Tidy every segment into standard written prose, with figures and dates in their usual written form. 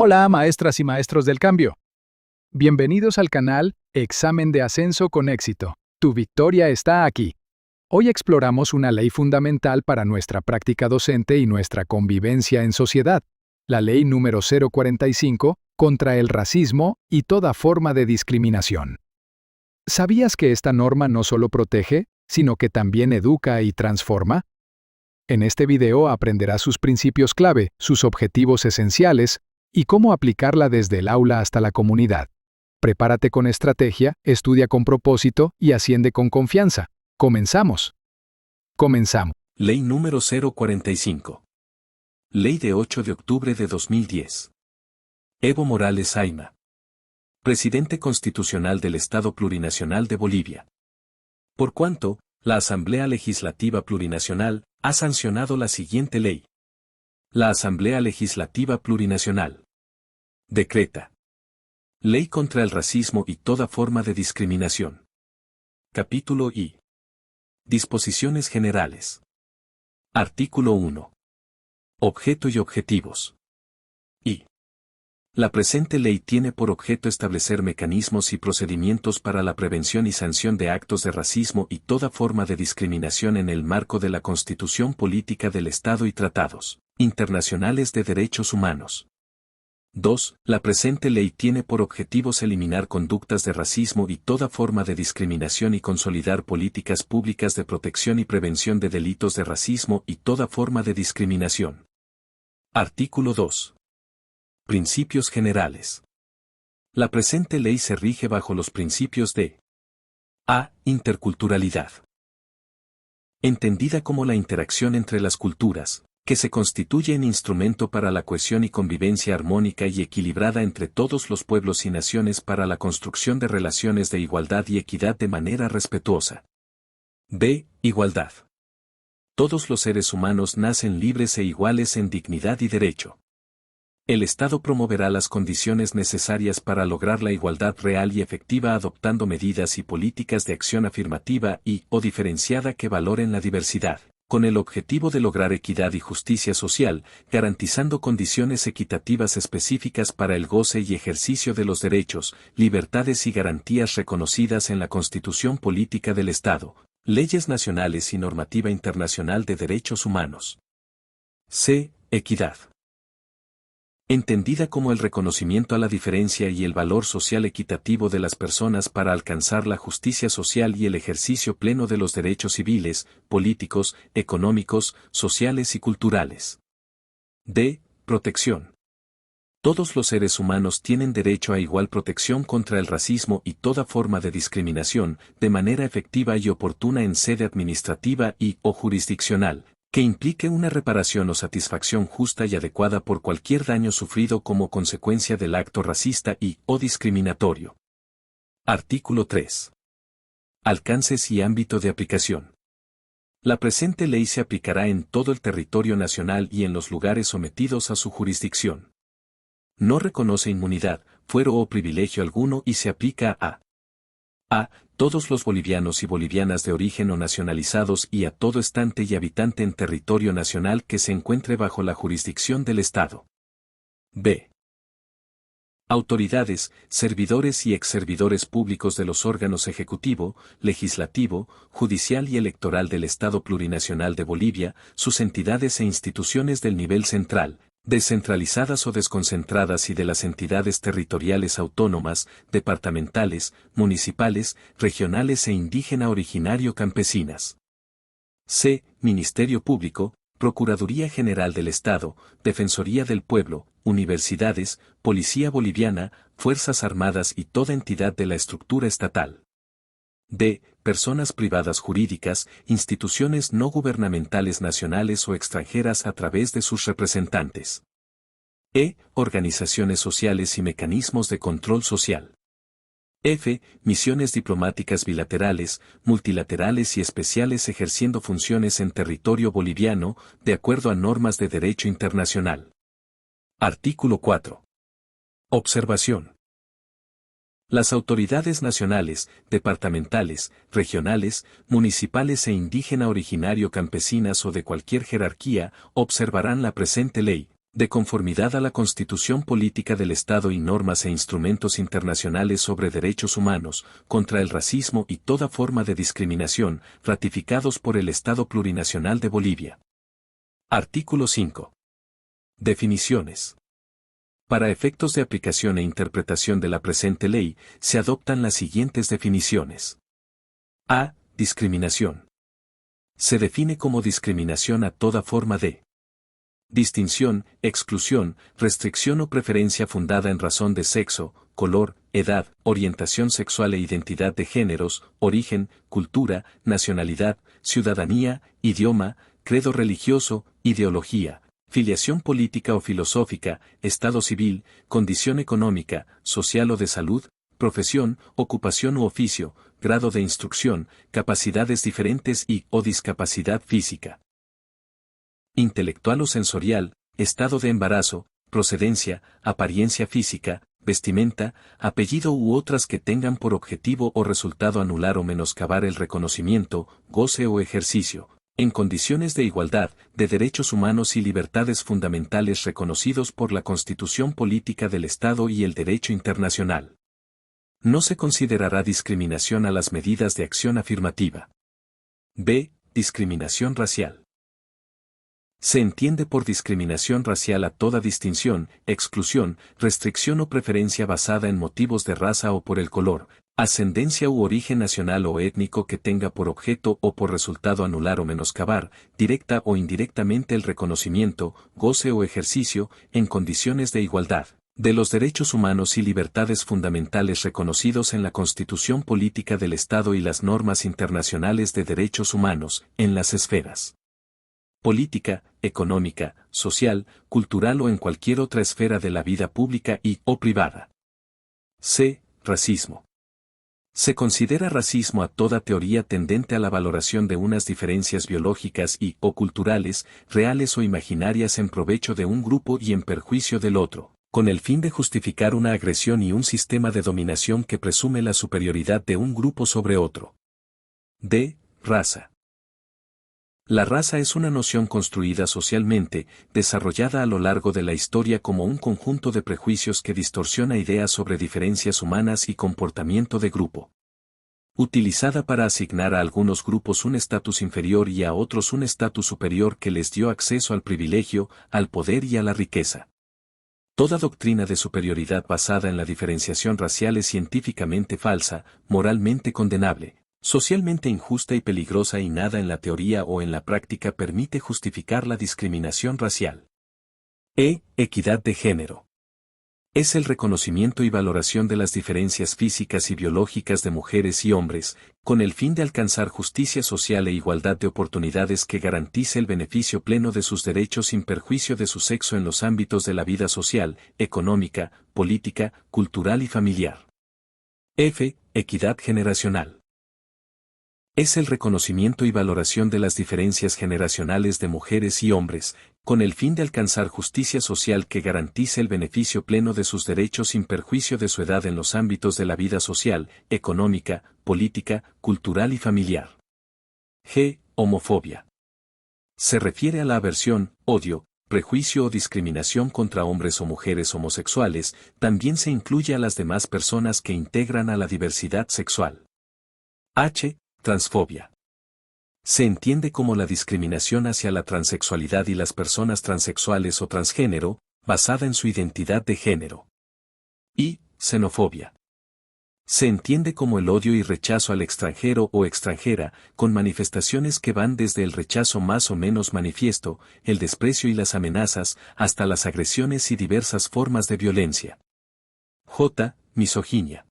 Hola, maestras y maestros del cambio. Bienvenidos al canal Examen de Ascenso con Éxito. Tu victoria está aquí. Hoy exploramos una ley fundamental para nuestra práctica docente y nuestra convivencia en sociedad, la Ley número 045 contra el racismo y toda forma de discriminación. ¿Sabías que esta norma no solo protege, sino que también educa y transforma? En este video aprenderás sus principios clave, sus objetivos esenciales, y cómo aplicarla desde el aula hasta la comunidad. Prepárate con estrategia, estudia con propósito y asciende con confianza. ¡Comenzamos! Comenzamos. Ley número 045. Ley de 8 de octubre de 2010. Evo Morales Ayma. Presidente Constitucional del Estado Plurinacional de Bolivia. Por cuanto, la Asamblea Legislativa Plurinacional ha sancionado la siguiente ley. La Asamblea Legislativa Plurinacional decreta Ley contra el racismo y toda forma de discriminación. Capítulo I. Disposiciones generales. Artículo 1. Objeto y objetivos. I. La presente ley tiene por objeto establecer mecanismos y procedimientos para la prevención y sanción de actos de racismo y toda forma de discriminación en el marco de la Constitución Política del Estado y tratados internacionales de derechos humanos. 2. La presente ley tiene por objetivos eliminar conductas de racismo y toda forma de discriminación y consolidar políticas públicas de protección y prevención de delitos de racismo y toda forma de discriminación. Artículo 2. Principios generales. La presente ley se rige bajo los principios de A. Interculturalidad. Entendida como la interacción entre las culturas, que se constituye en instrumento para la cohesión y convivencia armónica y equilibrada entre todos los pueblos y naciones para la construcción de relaciones de igualdad y equidad de manera respetuosa. B. Igualdad. Todos los seres humanos nacen libres e iguales en dignidad y derecho. El Estado promoverá las condiciones necesarias para lograr la igualdad real y efectiva adoptando medidas y políticas de acción afirmativa o diferenciada que valoren la diversidad, con el objetivo de lograr equidad y justicia social, garantizando condiciones equitativas específicas para el goce y ejercicio de los derechos, libertades y garantías reconocidas en la Constitución Política del Estado, leyes nacionales y normativa internacional de derechos humanos. C. Equidad. Entendida como el reconocimiento a la diferencia y el valor social equitativo de las personas para alcanzar la justicia social y el ejercicio pleno de los derechos civiles, políticos, económicos, sociales y culturales. D. Protección. Todos los seres humanos tienen derecho a igual protección contra el racismo y toda forma de discriminación, de manera efectiva y oportuna en sede administrativa o jurisdiccional, que implique una reparación o satisfacción justa y adecuada por cualquier daño sufrido como consecuencia del acto racista o discriminatorio. Artículo 3. Alcances y ámbito de aplicación. La presente ley se aplicará en todo el territorio nacional y en los lugares sometidos a su jurisdicción. No reconoce inmunidad, fuero o privilegio alguno y se aplica a todos los bolivianos y bolivianas de origen o nacionalizados y a todo estante y habitante en territorio nacional que se encuentre bajo la jurisdicción del Estado. B. Autoridades, servidores y exservidores públicos de los órganos ejecutivo, legislativo, judicial y electoral del Estado Plurinacional de Bolivia, sus entidades e instituciones del nivel central, descentralizadas o desconcentradas y de las entidades territoriales autónomas, departamentales, municipales, regionales e indígena originario campesinas. C. Ministerio Público, Procuraduría General del Estado, Defensoría del Pueblo, universidades, Policía Boliviana, Fuerzas Armadas y toda entidad de la estructura estatal. D. Personas privadas jurídicas, instituciones no gubernamentales nacionales o extranjeras a través de sus representantes. E. Organizaciones sociales y mecanismos de control social. F. Misiones diplomáticas bilaterales, multilaterales y especiales ejerciendo funciones en territorio boliviano, de acuerdo a normas de derecho internacional. Artículo 4. Observación. Las autoridades nacionales, departamentales, regionales, municipales e indígena originario campesinas o de cualquier jerarquía observarán la presente ley, De conformidad a la Constitución Política del Estado y normas e instrumentos internacionales sobre derechos humanos, contra el racismo y toda forma de discriminación, ratificados por el Estado Plurinacional de Bolivia. Artículo 5. Definiciones. Para efectos de aplicación e interpretación de la presente ley, se adoptan las siguientes definiciones. A. Discriminación. Se define como discriminación a toda forma de distinción, exclusión, restricción o preferencia fundada en razón de sexo, color, edad, orientación sexual e identidad de géneros, origen, cultura, nacionalidad, ciudadanía, idioma, credo religioso, ideología, filiación política o filosófica, estado civil, condición económica, social o de salud, profesión, ocupación u oficio, grado de instrucción, capacidades diferentes y o discapacidad física, intelectual o sensorial, estado de embarazo, procedencia, apariencia física, vestimenta, apellido u otras que tengan por objetivo o resultado anular o menoscabar el reconocimiento, goce o ejercicio, en condiciones de igualdad, de derechos humanos y libertades fundamentales reconocidos por la Constitución Política del Estado y el derecho internacional. No se considerará discriminación a las medidas de acción afirmativa. B. Discriminación racial. Se entiende por discriminación racial a toda distinción, exclusión, restricción o preferencia basada en motivos de raza o por el color, ascendencia u origen nacional o étnico que tenga por objeto o por resultado anular o menoscabar, directa o indirectamente el reconocimiento, goce o ejercicio, en condiciones de igualdad, de los derechos humanos y libertades fundamentales reconocidos en la Constitución Política del Estado y las normas internacionales de derechos humanos, en las esferas política, económica, social, cultural o en cualquier otra esfera de la vida pública y o privada. C. Racismo. Se considera racismo a toda teoría tendente a la valoración de unas diferencias biológicas y o culturales, reales o imaginarias en provecho de un grupo y en perjuicio del otro, con el fin de justificar una agresión y un sistema de dominación que presume la superioridad de un grupo sobre otro. D. Raza. La raza es una noción construida socialmente, desarrollada a lo largo de la historia como un conjunto de prejuicios que distorsiona ideas sobre diferencias humanas y comportamiento de grupo. Utilizada para asignar a algunos grupos un estatus inferior y a otros un estatus superior que les dio acceso al privilegio, al poder y a la riqueza. Toda doctrina de superioridad basada en la diferenciación racial es científicamente falsa, moralmente condenable, socialmente injusta y peligrosa y nada en la teoría o en la práctica permite justificar la discriminación racial. Equidad de género. Es el reconocimiento y valoración de las diferencias físicas y biológicas de mujeres y hombres, con el fin de alcanzar justicia social e igualdad de oportunidades que garantice el beneficio pleno de sus derechos sin perjuicio de su sexo en los ámbitos de la vida social, económica, política, cultural y familiar. Equidad generacional. Es el reconocimiento y valoración de las diferencias generacionales de mujeres y hombres, con el fin de alcanzar justicia social que garantice el beneficio pleno de sus derechos sin perjuicio de su edad en los ámbitos de la vida social, económica, política, cultural y familiar. Homofobia. Se refiere a la aversión, odio, prejuicio o discriminación contra hombres o mujeres homosexuales, también se incluye a las demás personas que integran a la diversidad sexual. Transfobia. Se entiende como la discriminación hacia la transexualidad y las personas transexuales o transgénero, basada en su identidad de género. Xenofobia. Se entiende como el odio y rechazo al extranjero o extranjera, con manifestaciones que van desde el rechazo más o menos manifiesto, el desprecio y las amenazas, hasta las agresiones y diversas formas de violencia. Misoginia.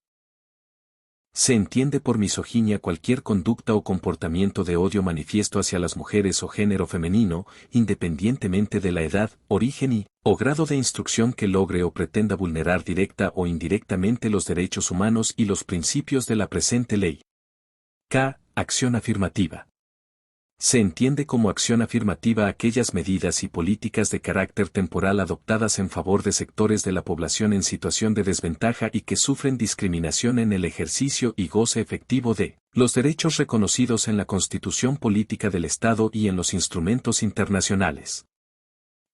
Se entiende por misoginia cualquier conducta o comportamiento de odio manifiesto hacia las mujeres o género femenino, independientemente de la edad, origen o grado de instrucción que logre o pretenda vulnerar directa o indirectamente los derechos humanos y los principios de la presente ley. Acción afirmativa. Se entiende como acción afirmativa aquellas medidas y políticas de carácter temporal adoptadas en favor de sectores de la población en situación de desventaja y que sufren discriminación en el ejercicio y goce efectivo de los derechos reconocidos en la Constitución Política del Estado y en los instrumentos internacionales.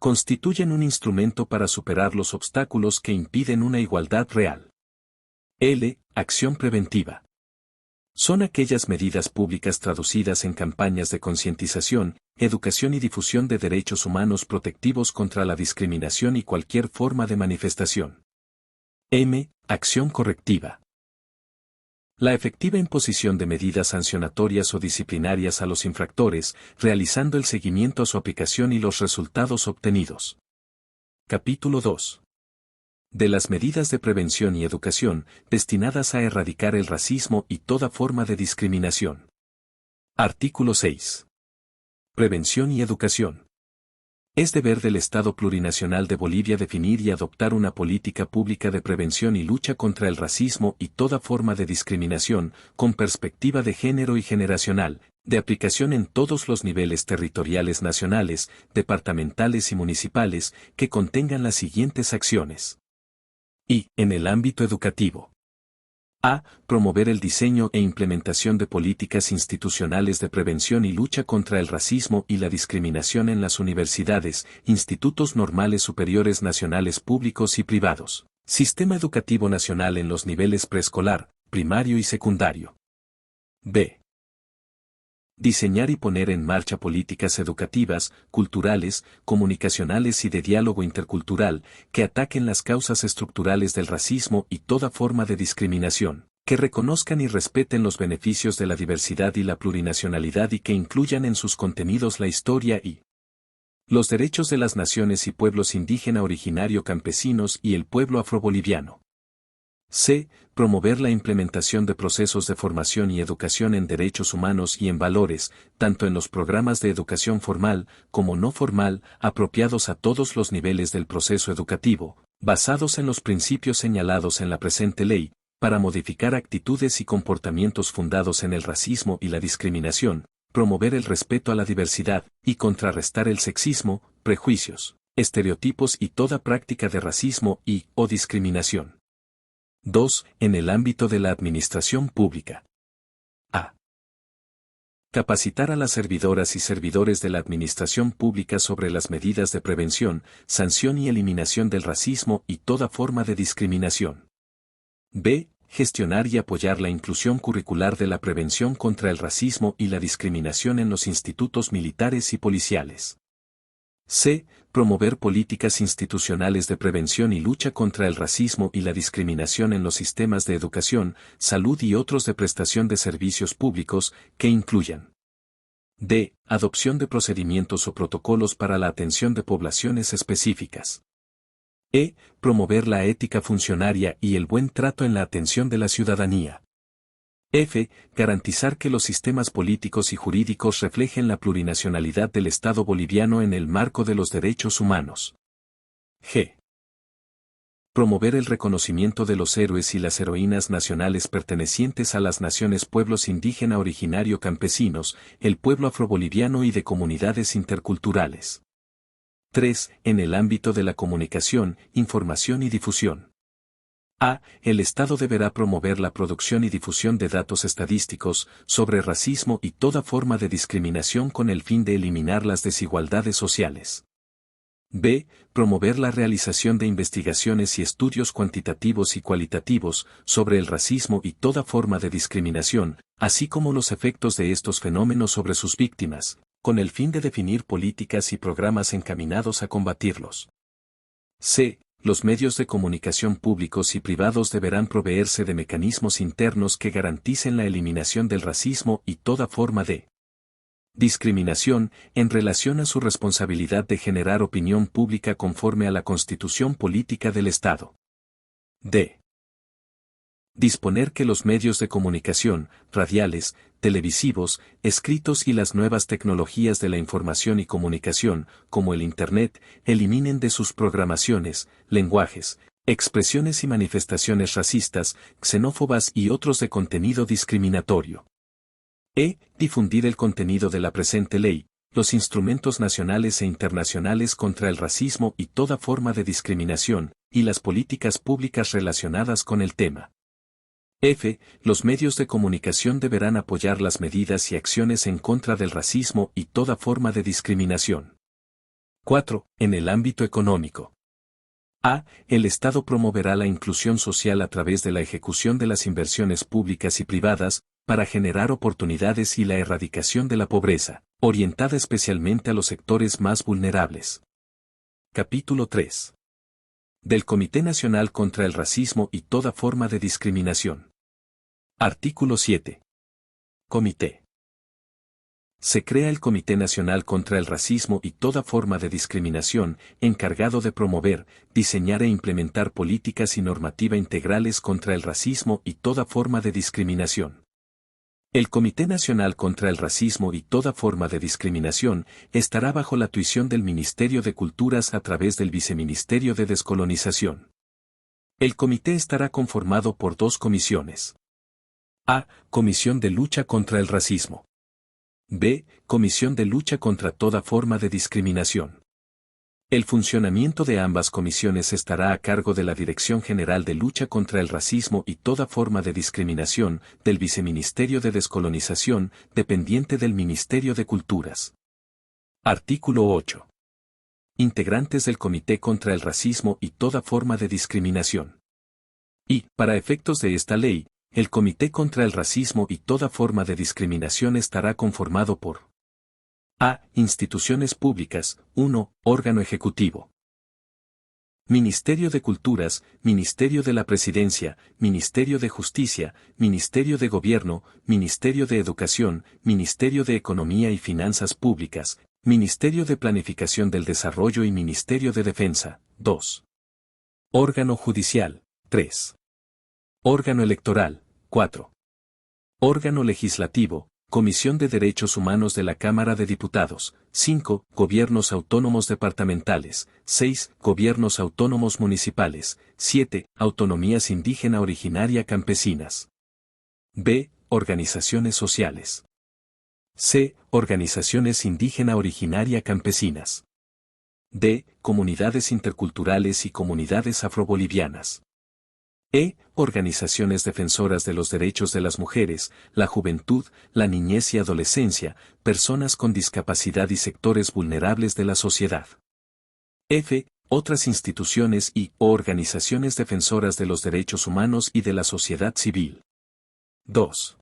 Constituyen un instrumento para superar los obstáculos que impiden una igualdad real. L. Acción preventiva. Son aquellas medidas públicas traducidas en campañas de concientización, educación y difusión de derechos humanos protectivos contra la discriminación y cualquier forma de manifestación. M. Acción correctiva. La efectiva imposición de medidas sancionatorias o disciplinarias a los infractores, realizando el seguimiento a su aplicación y los resultados obtenidos. Capítulo 2. De las medidas de prevención y educación, destinadas a erradicar el racismo y toda forma de discriminación. Artículo 6. Prevención y educación. Es deber del Estado Plurinacional de Bolivia definir y adoptar una política pública de prevención y lucha contra el racismo y toda forma de discriminación, con perspectiva de género y generacional, de aplicación en todos los niveles territoriales nacionales, departamentales y municipales, que contengan las siguientes acciones. Y, en el ámbito educativo. A. Promover el diseño e implementación de políticas institucionales de prevención y lucha contra el racismo y la discriminación en las universidades, institutos normales superiores nacionales públicos y privados, sistema educativo nacional en los niveles preescolar, primario y secundario. B. Diseñar y poner en marcha políticas educativas, culturales, comunicacionales y de diálogo intercultural, que ataquen las causas estructurales del racismo y toda forma de discriminación, que reconozcan y respeten los beneficios de la diversidad y la plurinacionalidad y que incluyan en sus contenidos la historia y los derechos de las naciones y pueblos indígena originario campesinos y el pueblo afroboliviano. C. Promover la implementación de procesos de formación y educación en derechos humanos y en valores, tanto en los programas de educación formal como no formal, apropiados a todos los niveles del proceso educativo, basados en los principios señalados en la presente ley, para modificar actitudes y comportamientos fundados en el racismo y la discriminación, promover el respeto a la diversidad y contrarrestar el sexismo, prejuicios, estereotipos y toda práctica de racismo o discriminación. 2. En el ámbito de la administración pública. A. Capacitar a las servidoras y servidores de la administración pública sobre las medidas de prevención, sanción y eliminación del racismo y toda forma de discriminación. B. Gestionar y apoyar la inclusión curricular de la prevención contra el racismo y la discriminación en los institutos militares y policiales. C. Promover políticas institucionales de prevención y lucha contra el racismo y la discriminación en los sistemas de educación, salud y otros de prestación de servicios públicos, que incluyan. D. Adopción de procedimientos o protocolos para la atención de poblaciones específicas. E. Promover la ética funcionaria y el buen trato en la atención de la ciudadanía. F. Garantizar que los sistemas políticos y jurídicos reflejen la plurinacionalidad del Estado boliviano en el marco de los derechos humanos. G. Promover el reconocimiento de los héroes y las heroínas nacionales pertenecientes a las naciones pueblos indígena originario campesinos, el pueblo afroboliviano y de comunidades interculturales. 3. En el ámbito de la comunicación, información y difusión. A. El Estado deberá promover la producción y difusión de datos estadísticos sobre racismo y toda forma de discriminación con el fin de eliminar las desigualdades sociales. B. Promover la realización de investigaciones y estudios cuantitativos y cualitativos sobre el racismo y toda forma de discriminación, así como los efectos de estos fenómenos sobre sus víctimas, con el fin de definir políticas y programas encaminados a combatirlos. C. Los medios de comunicación públicos y privados deberán proveerse de mecanismos internos que garanticen la eliminación del racismo y toda forma de discriminación en relación a su responsabilidad de generar opinión pública conforme a la Constitución Política del Estado. D. Disponer que los medios de comunicación, radiales, televisivos, escritos y las nuevas tecnologías de la información y comunicación, como el Internet, eliminen de sus programaciones, lenguajes, expresiones y manifestaciones racistas, xenófobas y otros de contenido discriminatorio. E. Difundir el contenido de la presente ley, los instrumentos nacionales e internacionales contra el racismo y toda forma de discriminación, y las políticas públicas relacionadas con el tema. F. Los medios de comunicación deberán apoyar las medidas y acciones en contra del racismo y toda forma de discriminación. 4. En el ámbito económico. A. El Estado promoverá la inclusión social a través de la ejecución de las inversiones públicas y privadas, para generar oportunidades y la erradicación de la pobreza, orientada especialmente a los sectores más vulnerables. Capítulo 3. Del Comité Nacional contra el Racismo y toda forma de discriminación. Artículo 7. Comité. Se crea el Comité Nacional contra el Racismo y toda forma de discriminación, encargado de promover, diseñar e implementar políticas y normativa integrales contra el racismo y toda forma de discriminación. El Comité Nacional contra el Racismo y toda forma de discriminación estará bajo la tuición del Ministerio de Culturas a través del Viceministerio de Descolonización. El comité estará conformado por 2 comisiones. A. Comisión de Lucha contra el Racismo. B. Comisión de Lucha contra toda forma de discriminación. El funcionamiento de ambas comisiones estará a cargo de la Dirección General de Lucha contra el Racismo y toda forma de discriminación, del Viceministerio de Descolonización, dependiente del Ministerio de Culturas. Artículo 8. Integrantes del Comité contra el Racismo y toda forma de discriminación. Y, para efectos de esta ley, el Comité contra el Racismo y toda forma de discriminación estará conformado por A. Instituciones públicas. 1. Órgano ejecutivo. Ministerio de Culturas, Ministerio de la Presidencia, Ministerio de Justicia, Ministerio de Gobierno, Ministerio de Educación, Ministerio de Economía y Finanzas Públicas, Ministerio de Planificación del Desarrollo y Ministerio de Defensa. 2. Órgano Judicial. 3. Órgano Electoral. 4. Órgano Legislativo, Comisión de Derechos Humanos de la Cámara de Diputados. 5. Gobiernos autónomos departamentales. 6. Gobiernos autónomos municipales. 7. Autonomías indígena originaria campesinas. B. Organizaciones sociales. C. Organizaciones indígena originaria campesinas. D. Comunidades interculturales y comunidades afrobolivianas. E. Organizaciones defensoras de los derechos de las mujeres, la juventud, la niñez y adolescencia, personas con discapacidad y sectores vulnerables de la sociedad. F. Otras instituciones y o organizaciones defensoras de los derechos humanos y de la sociedad civil. 2.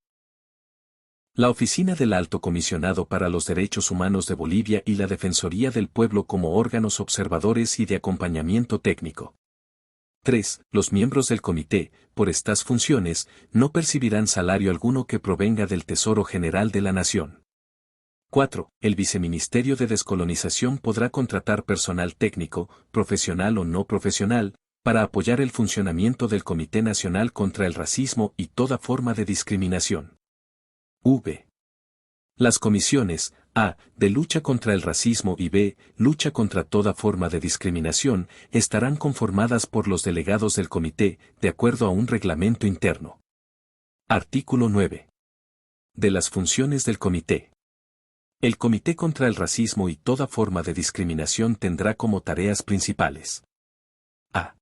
La Oficina del Alto Comisionado para los Derechos Humanos de Bolivia y la Defensoría del Pueblo como órganos observadores y de acompañamiento técnico. 3. Los miembros del comité, por estas funciones, no percibirán salario alguno que provenga del Tesoro General de la Nación. 4. El Viceministerio de Descolonización podrá contratar personal técnico, profesional o no profesional, para apoyar el funcionamiento del Comité Nacional contra el Racismo y toda forma de discriminación. V. Las comisiones A. De lucha contra el racismo y B. Lucha contra toda forma de discriminación estarán conformadas por los delegados del comité, de acuerdo a un reglamento interno. Artículo 9. De las funciones del comité. El Comité contra el Racismo y toda forma de discriminación tendrá como tareas principales: A.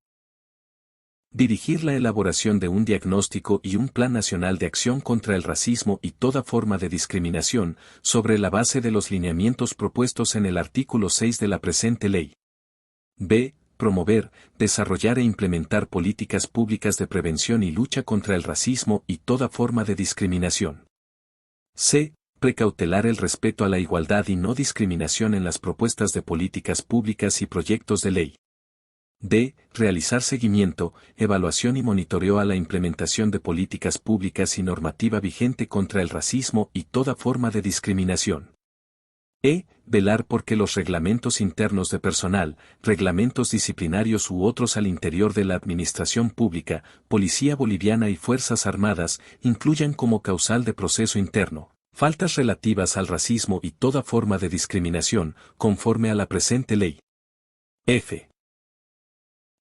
Dirigir la elaboración de un diagnóstico y un plan nacional de acción contra el racismo y toda forma de discriminación, sobre la base de los lineamientos propuestos en el artículo 6 de la presente ley. B. Promover, desarrollar e implementar políticas públicas de prevención y lucha contra el racismo y toda forma de discriminación. C. Precautelar el respeto a la igualdad y no discriminación en las propuestas de políticas públicas y proyectos de ley. D. Realizar seguimiento, evaluación y monitoreo a la implementación de políticas públicas y normativa vigente contra el racismo y toda forma de discriminación. E. Velar por que los reglamentos internos de personal, reglamentos disciplinarios u otros al interior de la administración pública, Policía Boliviana y Fuerzas Armadas incluyan como causal de proceso interno faltas relativas al racismo y toda forma de discriminación, conforme a la presente ley. F.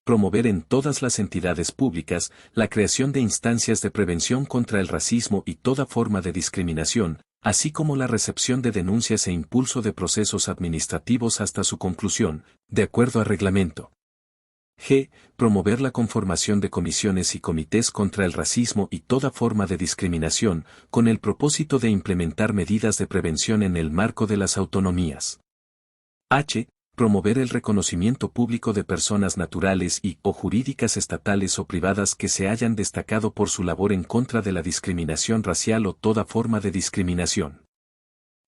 Promover en todas las entidades públicas la creación de instancias de prevención contra el racismo y toda forma de discriminación, así como la recepción de denuncias e impulso de procesos administrativos hasta su conclusión, de acuerdo a reglamento. G. Promover la conformación de comisiones y comités contra el racismo y toda forma de discriminación, con el propósito de implementar medidas de prevención en el marco de las autonomías. H. promover el reconocimiento público de personas naturales y o jurídicas estatales o privadas que se hayan destacado por su labor en contra de la discriminación racial o toda forma de discriminación.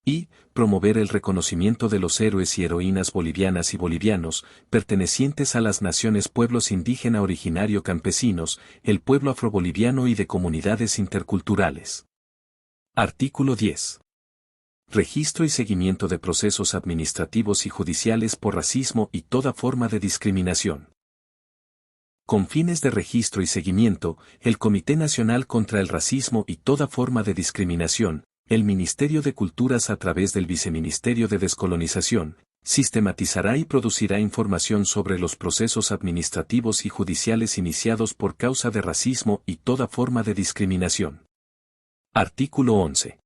Y, promover el reconocimiento de los héroes y heroínas bolivianas y bolivianos, pertenecientes a las naciones pueblos indígena originario campesinos, el pueblo afroboliviano y de comunidades interculturales. Artículo 10. Registro y seguimiento de procesos administrativos y judiciales por racismo y toda forma de discriminación. Con fines de registro y seguimiento, el Comité Nacional contra el Racismo y toda forma de discriminación, el Ministerio de Culturas a través del Viceministerio de Descolonización, sistematizará y producirá información sobre los procesos administrativos y judiciales iniciados por causa de racismo y toda forma de discriminación. Artículo 11.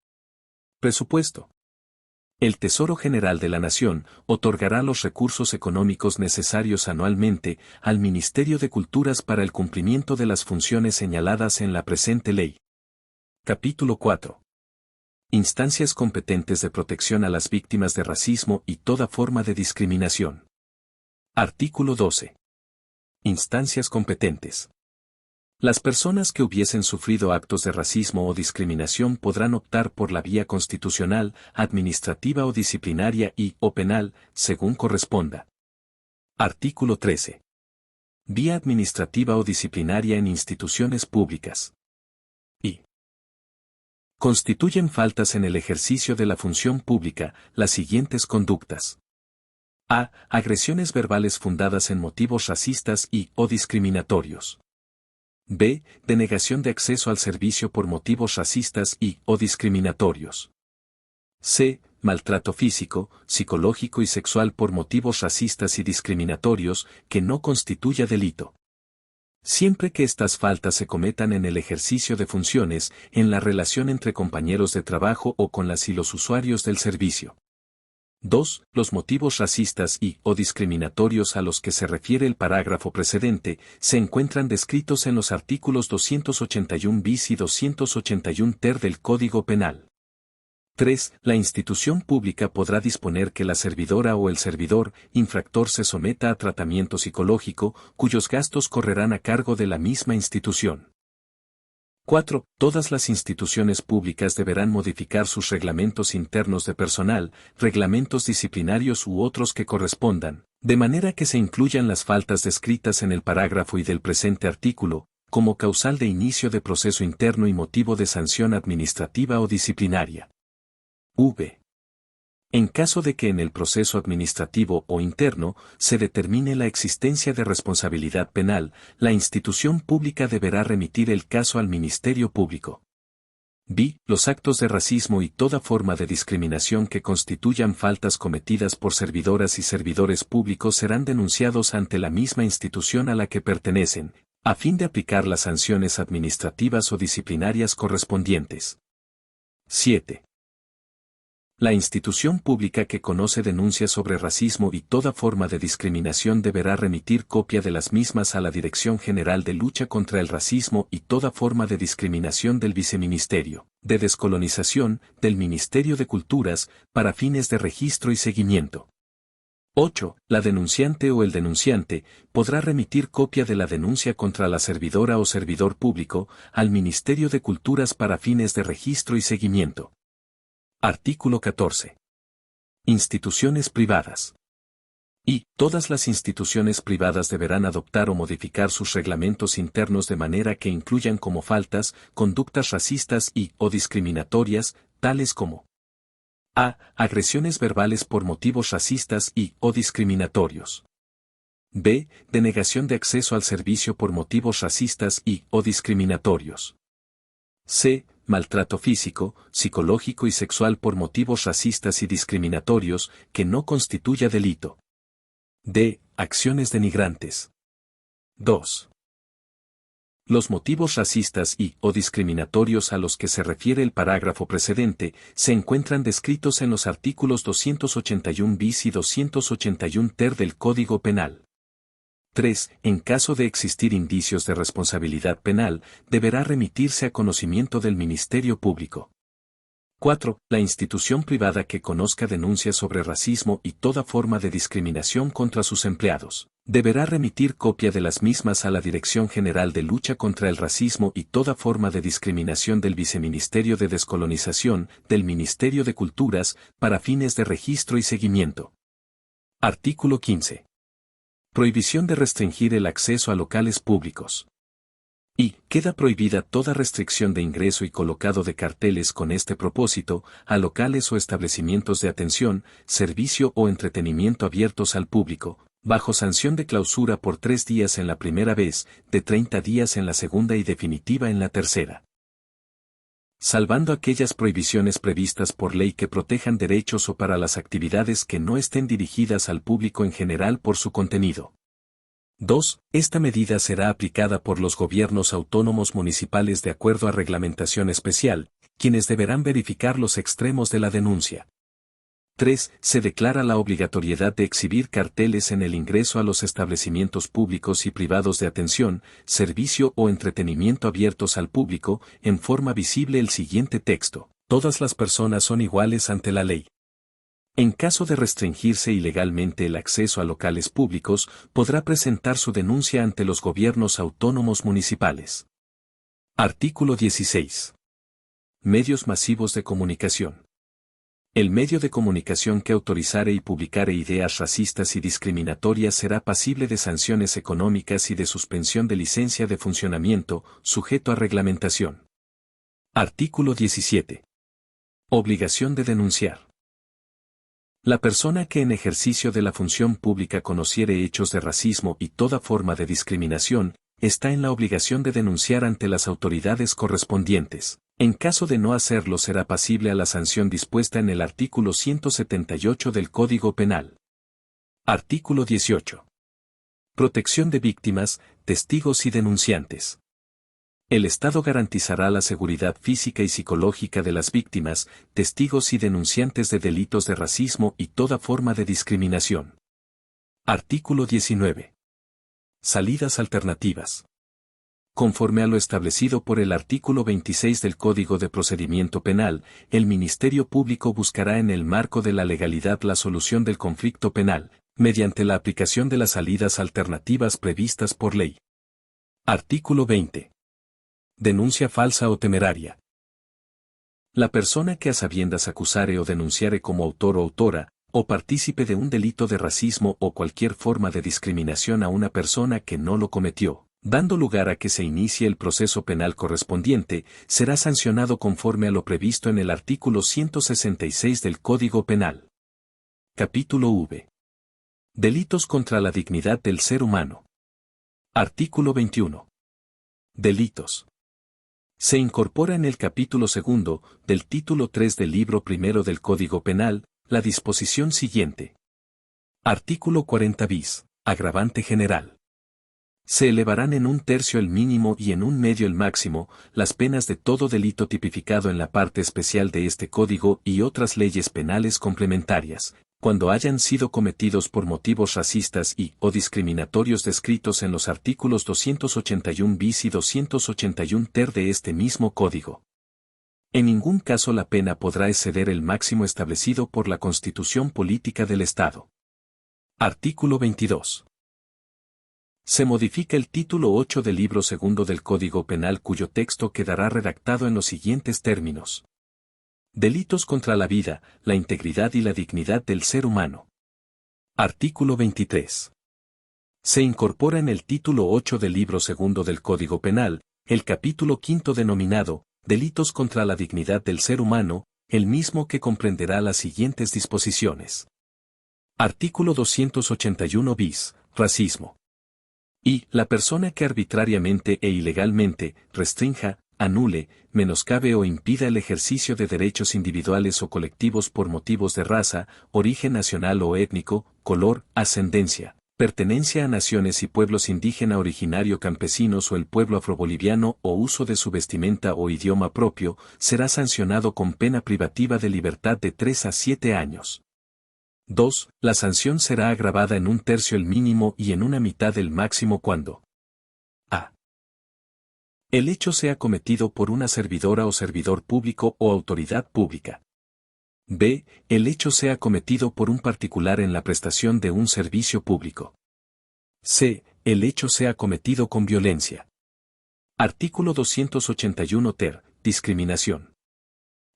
Presupuesto. El Tesoro General de la Nación otorgará los recursos económicos necesarios anualmente al Ministerio de Culturas para el cumplimiento de las funciones señaladas en la presente ley. Capítulo 4. Instancias competentes de protección a las víctimas de racismo y toda forma de discriminación. Artículo 12. Instancias competentes. Las personas que hubiesen sufrido actos de racismo o discriminación podrán optar por la vía constitucional, administrativa o disciplinaria y o penal, según corresponda. Artículo 13. Vía administrativa o disciplinaria en instituciones públicas. Y constituyen faltas en el ejercicio de la función pública las siguientes conductas. A. Agresiones verbales fundadas en motivos racistas y o discriminatorios. B. Denegación de acceso al servicio por motivos racistas y o discriminatorios. C. Maltrato físico, psicológico y sexual por motivos racistas y discriminatorios que no constituya delito. Siempre que estas faltas se cometan en el ejercicio de funciones, en la relación entre compañeros de trabajo o con las y los usuarios del servicio. 2. Los motivos racistas y o discriminatorios a los que se refiere el parágrafo precedente se encuentran descritos en los artículos 281 bis y 281 ter del Código Penal. 3. La institución pública podrá disponer que la servidora o el servidor, infractor se someta a tratamiento psicológico, cuyos gastos correrán a cargo de la misma institución. 4. Todas las instituciones públicas deberán modificar sus reglamentos internos de personal, reglamentos disciplinarios u otros que correspondan, de manera que se incluyan las faltas descritas en el parágrafo y del presente artículo, como causal de inicio de proceso interno y motivo de sanción administrativa o disciplinaria. V. En caso de que en el proceso administrativo o interno se determine la existencia de responsabilidad penal, la institución pública deberá remitir el caso al Ministerio Público. B. Los actos de racismo y toda forma de discriminación que constituyan faltas cometidas por servidoras y servidores públicos serán denunciados ante la misma institución a la que pertenecen, a fin de aplicar las sanciones administrativas o disciplinarias correspondientes. 7. La institución pública que conoce denuncias sobre racismo y toda forma de discriminación deberá remitir copia de las mismas a la Dirección General de Lucha contra el Racismo y toda forma de discriminación del Viceministerio de Descolonización del Ministerio de Culturas para fines de registro y seguimiento. 8. La denunciante o el denunciante podrá remitir copia de la denuncia contra la servidora o servidor público al Ministerio de Culturas para fines de registro y seguimiento. Artículo 14. Instituciones privadas. Y, todas las instituciones privadas deberán adoptar o modificar sus reglamentos internos de manera que incluyan como faltas, conductas racistas y o discriminatorias, tales como a. Agresiones verbales por motivos racistas y o discriminatorios. B. Denegación de acceso al servicio por motivos racistas y o discriminatorios. C. Maltrato físico, psicológico y sexual por motivos racistas y discriminatorios que no constituya delito. D. Acciones denigrantes. 2. Los motivos racistas y o discriminatorios a los que se refiere el parágrafo precedente se encuentran descritos en los artículos 281 bis y 281 ter del Código Penal. 3. En caso de existir indicios de responsabilidad penal, deberá remitirse a conocimiento del Ministerio Público. 4. La institución privada que conozca denuncias sobre racismo y toda forma de discriminación contra sus empleados, deberá remitir copia de las mismas a la Dirección General de Lucha contra el Racismo y toda forma de discriminación del Viceministerio de Descolonización, del Ministerio de Culturas, para fines de registro y seguimiento. Artículo 15. Prohibición de restringir el acceso a locales públicos. Y queda prohibida toda restricción de ingreso y colocado de carteles con este propósito a locales o establecimientos de atención, servicio o entretenimiento abiertos al público, bajo sanción de clausura por 3 días en la primera vez, de 30 días en la segunda y definitiva en la tercera. Salvando aquellas prohibiciones previstas por ley que protejan derechos o para las actividades que no estén dirigidas al público en general por su contenido. 2. Esta medida será aplicada por los gobiernos autónomos municipales de acuerdo a reglamentación especial, quienes deberán verificar los extremos de la denuncia. 3. Se declara la obligatoriedad de exhibir carteles en el ingreso a los establecimientos públicos y privados de atención, servicio o entretenimiento abiertos al público, en forma visible el siguiente texto: todas las personas son iguales ante la ley. En caso de restringirse ilegalmente el acceso a locales públicos, podrá presentar su denuncia ante los gobiernos autónomos municipales. Artículo 16. Medios masivos de comunicación. El medio de comunicación que autorizare y publicare ideas racistas y discriminatorias será pasible de sanciones económicas y de suspensión de licencia de funcionamiento, sujeto a reglamentación. Artículo 17. Obligación de denunciar. La persona que en ejercicio de la función pública conociere hechos de racismo y toda forma de discriminación, está en la obligación de denunciar ante las autoridades correspondientes. En caso de no hacerlo será pasible a la sanción dispuesta en el artículo 178 del Código Penal. Artículo 18. Protección de víctimas, testigos y denunciantes. El Estado garantizará la seguridad física y psicológica de las víctimas, testigos y denunciantes de delitos de racismo y toda forma de discriminación. Artículo 19. Salidas alternativas. Conforme a lo establecido por el artículo 26 del Código de Procedimiento Penal, el Ministerio Público buscará en el marco de la legalidad la solución del conflicto penal, mediante la aplicación de las salidas alternativas previstas por ley. Artículo 20. Denuncia falsa o temeraria. La persona que a sabiendas acusare o denunciare como autor o autora, o partícipe de un delito de racismo o cualquier forma de discriminación a una persona que no lo cometió, dando lugar a que se inicie el proceso penal correspondiente, será sancionado conforme a lo previsto en el artículo 166 del Código Penal. Capítulo V. Delitos contra la dignidad del ser humano. Artículo 21. Delitos. Se incorpora en el capítulo 2 del título 3 del libro primero del Código Penal, la disposición siguiente. Artículo 40 bis. Agravante general. Se elevarán en 1/3 el mínimo y en 1/2 el máximo, las penas de todo delito tipificado en la parte especial de este código y otras leyes penales complementarias, cuando hayan sido cometidos por motivos racistas y o discriminatorios descritos en los artículos 281 bis y 281 ter de este mismo código. En ningún caso la pena podrá exceder el máximo establecido por la Constitución Política del Estado. Artículo 22. Se modifica el título 8 del libro segundo del Código Penal cuyo texto quedará redactado en los siguientes términos. Delitos contra la vida, la integridad y la dignidad del ser humano. Artículo 23. Se incorpora en el título 8 del libro segundo del Código Penal, el capítulo 5 denominado, Delitos contra la dignidad del ser humano, el mismo que comprenderá las siguientes disposiciones. Artículo 281 bis, racismo. Y, la persona que arbitrariamente e ilegalmente, restrinja, anule, menoscabe o impida el ejercicio de derechos individuales o colectivos por motivos de raza, origen nacional o étnico, color, ascendencia, pertenencia a naciones y pueblos indígena originario campesinos o el pueblo afroboliviano o uso de su vestimenta o idioma propio, será sancionado con pena privativa de libertad de 3 a 7 años. 2. La sanción será agravada en 1/3 el mínimo y en 1/2 el máximo cuando a. El hecho sea cometido por una servidora o servidor público o autoridad pública. B. El hecho sea cometido por un particular en la prestación de un servicio público. C. El hecho sea cometido con violencia. Artículo 281 ter. Discriminación.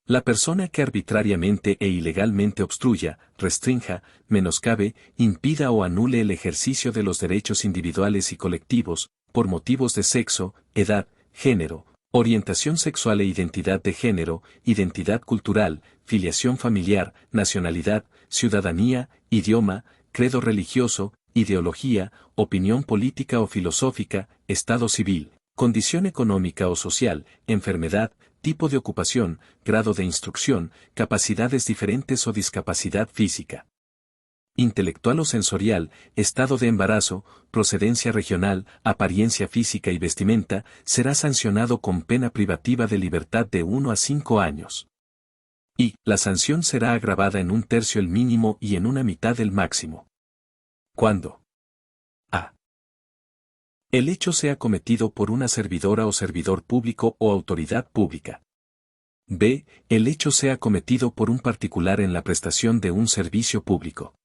La persona que arbitrariamente e ilegalmente obstruya, restrinja, menoscabe, impida o anule el ejercicio de los derechos individuales y colectivos, por motivos de sexo, edad, género, orientación sexual e identidad de género, identidad cultural, filiación familiar, nacionalidad, ciudadanía, idioma, credo religioso, ideología, opinión política o filosófica, estado civil, condición económica o social, enfermedad, tipo de ocupación, grado de instrucción, capacidades diferentes o discapacidad física, intelectual o sensorial, estado de embarazo, procedencia regional, apariencia física y vestimenta, será sancionado con pena privativa de libertad de 1 a 5 años. Y la sanción será agravada en 1/3 el mínimo y en 1/2 el máximo. Cuando a. El hecho sea cometido por una servidora o servidor público o autoridad pública. B. El hecho sea cometido por un particular en la prestación de un servicio público.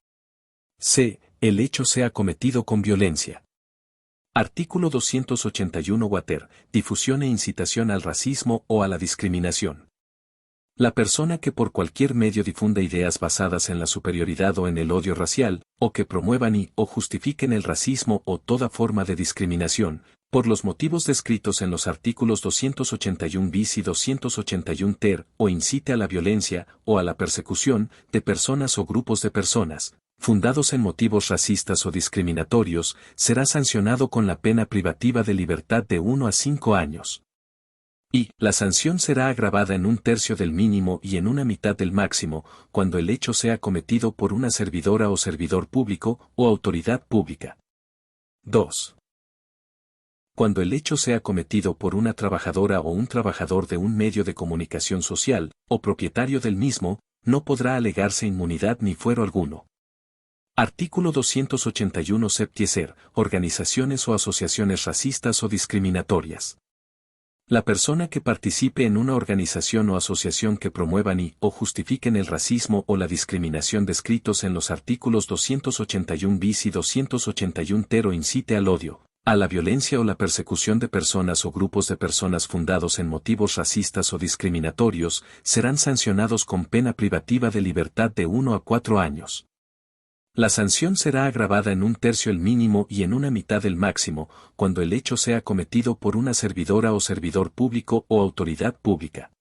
C. El hecho sea cometido con violencia. Artículo 281 Water. Difusión e incitación al racismo o a la discriminación. La persona que por cualquier medio difunda ideas basadas en la superioridad o en el odio racial, o que promuevan o justifiquen el racismo o toda forma de discriminación, por los motivos descritos en los artículos 281 bis y 281 ter, o incite a la violencia o a la persecución de personas o grupos de personas, fundados en motivos racistas o discriminatorios, será sancionado con la pena privativa de libertad de 1 a 5 años. Y la sanción será agravada en 1/3 del mínimo y en 1/2 del máximo, cuando el hecho sea cometido por una servidora o servidor público o autoridad pública. 2. Cuando el hecho sea cometido por una trabajadora o un trabajador de un medio de comunicación social, o propietario del mismo, no podrá alegarse inmunidad ni fuero alguno. Artículo 281 septieser. Organizaciones o asociaciones racistas o discriminatorias. La persona que participe en una organización o asociación que promuevan o justifiquen el racismo o la discriminación descritos en los artículos 281 bis y 281 ter o incite al odio, a la violencia o la persecución de personas o grupos de personas fundados en motivos racistas o discriminatorios, serán sancionados con pena privativa de libertad de 1 a 4 años. La sanción será agravada en 1/3 el mínimo y en 1/2 el máximo, cuando el hecho sea cometido por una servidora o servidor público o autoridad pública.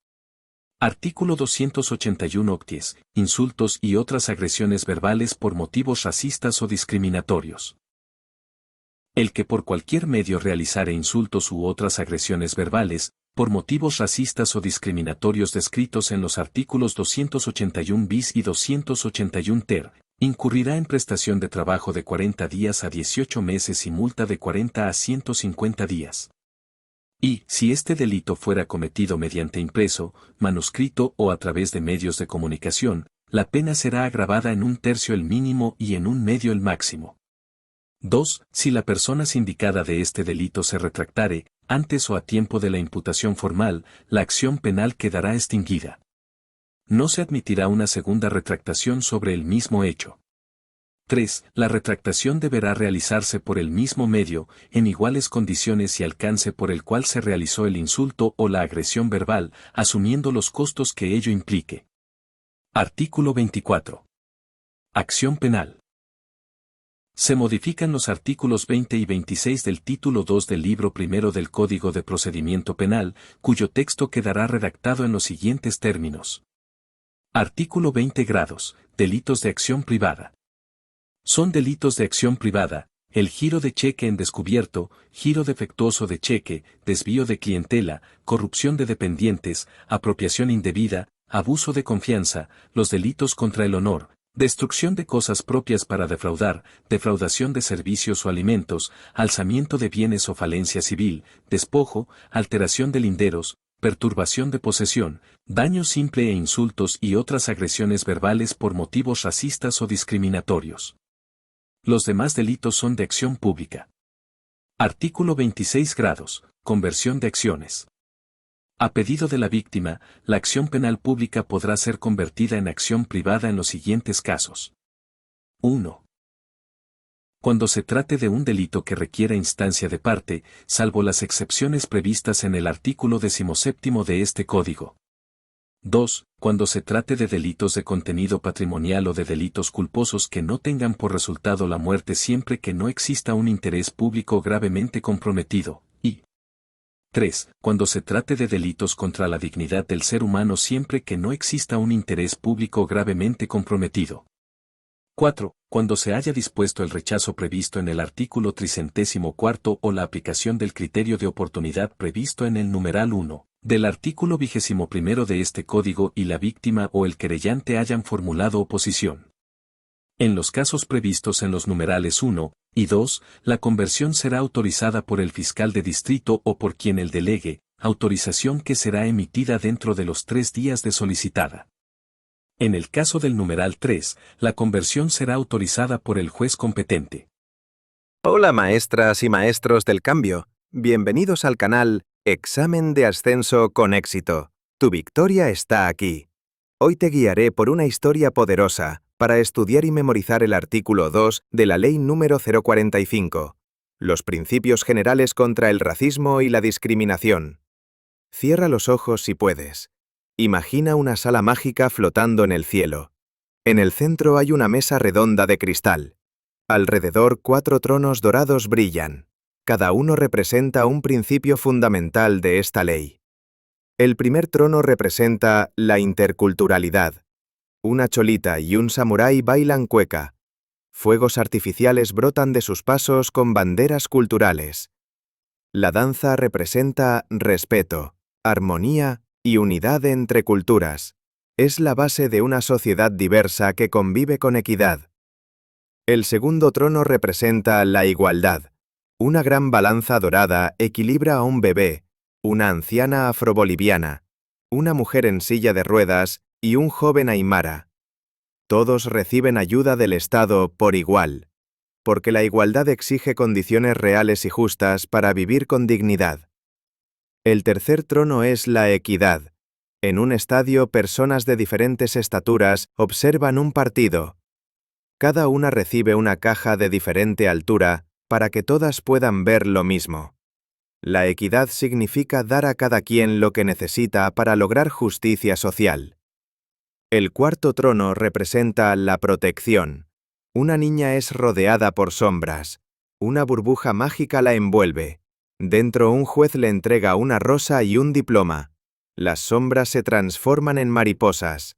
Artículo 281 octies. Insultos y otras agresiones verbales por motivos racistas o discriminatorios. El que por cualquier medio realizare insultos u otras agresiones verbales, por motivos racistas o discriminatorios descritos en los artículos 281 bis y 281 ter, incurrirá en prestación de trabajo de 40 días a 18 meses y multa de 40 a 150 días. Y, si este delito fuera cometido mediante impreso, manuscrito o a través de medios de comunicación, la pena será agravada en 1/3 el mínimo y en 1/2 el máximo. 2. Si la persona sindicada de este delito se retractare, antes o a tiempo de la imputación formal, la acción penal quedará extinguida. No se admitirá una segunda retractación sobre el mismo hecho. 3. La retractación deberá realizarse por el mismo medio, en iguales condiciones y alcance por el cual se realizó el insulto o la agresión verbal, asumiendo los costos que ello implique. Artículo 24. Acción penal. Se modifican los artículos 20 y 26 del título 2 del libro primero del Código de Procedimiento Penal, cuyo texto quedará redactado en los siguientes términos. Artículo 20 grados. Delitos de acción privada. Son delitos de acción privada, el giro de cheque en descubierto, giro defectuoso de cheque, desvío de clientela, corrupción de dependientes, apropiación indebida, abuso de confianza, los delitos contra el honor, destrucción de cosas propias para defraudar, defraudación de servicios o alimentos, alzamiento de bienes o falencia civil, despojo, alteración de linderos, perturbación de posesión, daño simple e insultos y otras agresiones verbales por motivos racistas o discriminatorios. Los demás delitos son de acción pública. Artículo 26 grados. Conversión de acciones. A pedido de la víctima, la acción penal pública podrá ser convertida en acción privada en los siguientes casos. 1. Cuando se trate de un delito que requiera instancia de parte, salvo las excepciones previstas en el artículo 17 de este Código. 2. Cuando se trate de delitos de contenido patrimonial o de delitos culposos que no tengan por resultado la muerte siempre que no exista un interés público gravemente comprometido. Y 3. Cuando se trate de delitos contra la dignidad del ser humano siempre que no exista un interés público gravemente comprometido. 4. Cuando se haya dispuesto el rechazo previsto en el artículo 34 o la aplicación del criterio de oportunidad previsto en el numeral 1 del artículo 21 de este Código y la víctima o el querellante hayan formulado oposición. En los casos previstos en los numerales 1 y 2, la conversión será autorizada por el fiscal de distrito o por quien el delegue, autorización que será emitida dentro de los 3 días de solicitada. En el caso del numeral 3, la conversión será autorizada por el juez competente. Hola maestras y maestros del cambio, bienvenidos al canal Examen de Ascenso con Éxito. Tu victoria está aquí. Hoy te guiaré por una historia poderosa para estudiar y memorizar el artículo 2 de la Ley número 045, los principios generales contra el racismo y la discriminación. Cierra los ojos si puedes. Imagina una sala mágica flotando en el cielo. En el centro hay una mesa redonda de cristal. Alrededor 4 tronos dorados brillan. Cada uno representa un principio fundamental de esta ley. El primer trono representa la interculturalidad. Una cholita y un samurái bailan cueca. Fuegos artificiales brotan de sus pasos con banderas culturales. La danza representa respeto, armonía y unidad entre culturas. Es la base de una sociedad diversa que convive con equidad. El segundo trono representa la igualdad. Una gran balanza dorada equilibra a un bebé, una anciana afroboliviana, una mujer en silla de ruedas y un joven aymara. Todos reciben ayuda del Estado por igual, porque la igualdad exige condiciones reales y justas para vivir con dignidad. El tercer trono es la equidad. En un estadio, personas de diferentes estaturas observan un partido. Cada una recibe una caja de diferente altura para que todas puedan ver lo mismo. La equidad significa dar a cada quien lo que necesita para lograr justicia social. El cuarto trono representa la protección. Una niña es rodeada por sombras. Una burbuja mágica la envuelve. Dentro un juez le entrega una rosa y un diploma. Las sombras se transforman en mariposas.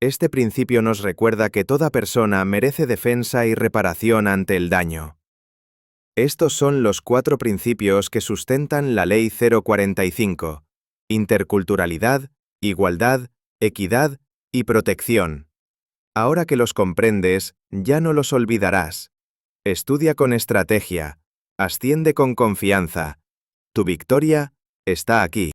Este principio nos recuerda que toda persona merece defensa y reparación ante el daño. Estos son los 4 principios que sustentan la Ley 045: interculturalidad, igualdad, equidad y protección. Ahora que los comprendes, ya no los olvidarás. Estudia con estrategia, asciende con confianza. Tu victoria está aquí.